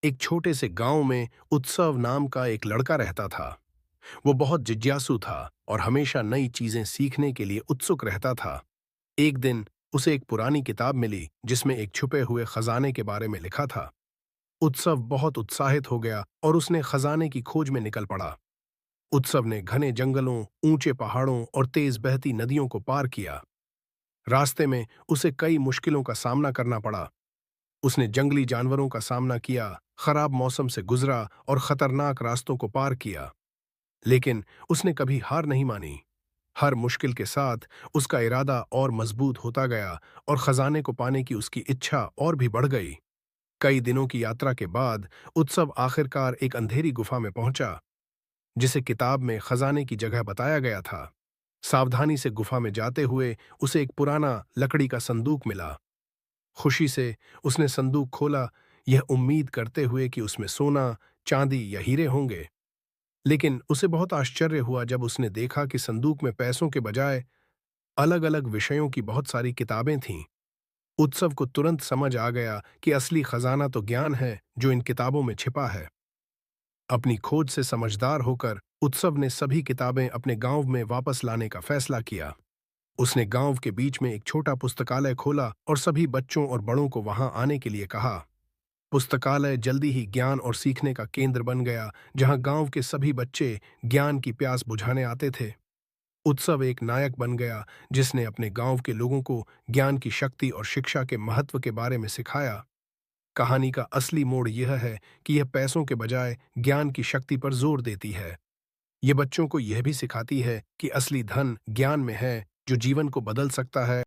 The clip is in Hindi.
एक छोटे से गांव में उत्सव नाम का एक लड़का रहता था। वो बहुत जिज्ञासु था और हमेशा नई चीजें सीखने के लिए उत्सुक रहता था। एक दिन उसे एक पुरानी किताब मिली जिसमें एक छुपे हुए खजाने के बारे में लिखा था। उत्सव बहुत उत्साहित हो गया और उसने खजाने की खोज में निकल पड़ा। उत्सव ने घने जंगलों, ऊंचे पहाड़ों और तेज बहती नदियों को पार किया। रास्ते में उसे कई मुश्किलों का सामना करना पड़ा। उसने जंगली जानवरों का सामना किया, खराब मौसम से गुजरा और खतरनाक रास्तों को पार किया। लेकिन उसने कभी हार नहीं मानी। हर मुश्किल के साथ उसका इरादा और मजबूत होता गया और खजाने को पाने की उसकी इच्छा और भी बढ़ गई। कई दिनों की यात्रा के बाद उत्सव आखिरकार एक अंधेरी गुफा में पहुंचा, जिसे किताब में खजाने की जगह बताया गया था। सावधानी से गुफा में जाते हुए उसे एक पुराना लकड़ी का संदूक मिला। खुशी से उसने संदूक खोला, यह उम्मीद करते हुए कि उसमें सोना, चांदी या हीरे होंगे। लेकिन उसे बहुत आश्चर्य हुआ जब उसने देखा कि संदूक में पैसों के बजाय अलग-अलग विषयों की बहुत सारी किताबें थीं। उत्सव को तुरंत समझ आ गया कि असली खजाना तो ज्ञान है जो इन किताबों में छिपा है। अपनी खोज से समझदार होकर उत्सव ने सभी किताबें अपने गांव में वापस लाने का फैसला किया। उसने गांव के बीच में एक छोटा पुस्तकालय खोला और सभी बच्चों और बड़ों को वहां आने के लिए कहा। पुस्तकालय जल्दी ही ज्ञान और सीखने का केंद्र बन गया, जहां गांव के सभी बच्चे ज्ञान की प्यास बुझाने आते थे। उत्सव एक नायक बन गया जिसने अपने गांव के लोगों को ज्ञान की शक्ति और शिक्षा के महत्व के बारे में सिखाया। कहानी का असली मोड़ यह है कि यह पैसों के बजाय ज्ञान की शक्ति पर जोर देती है। ये बच्चों को यह भी सिखाती है कि असली धन ज्ञान में है, जो जीवन को बदल सकता है।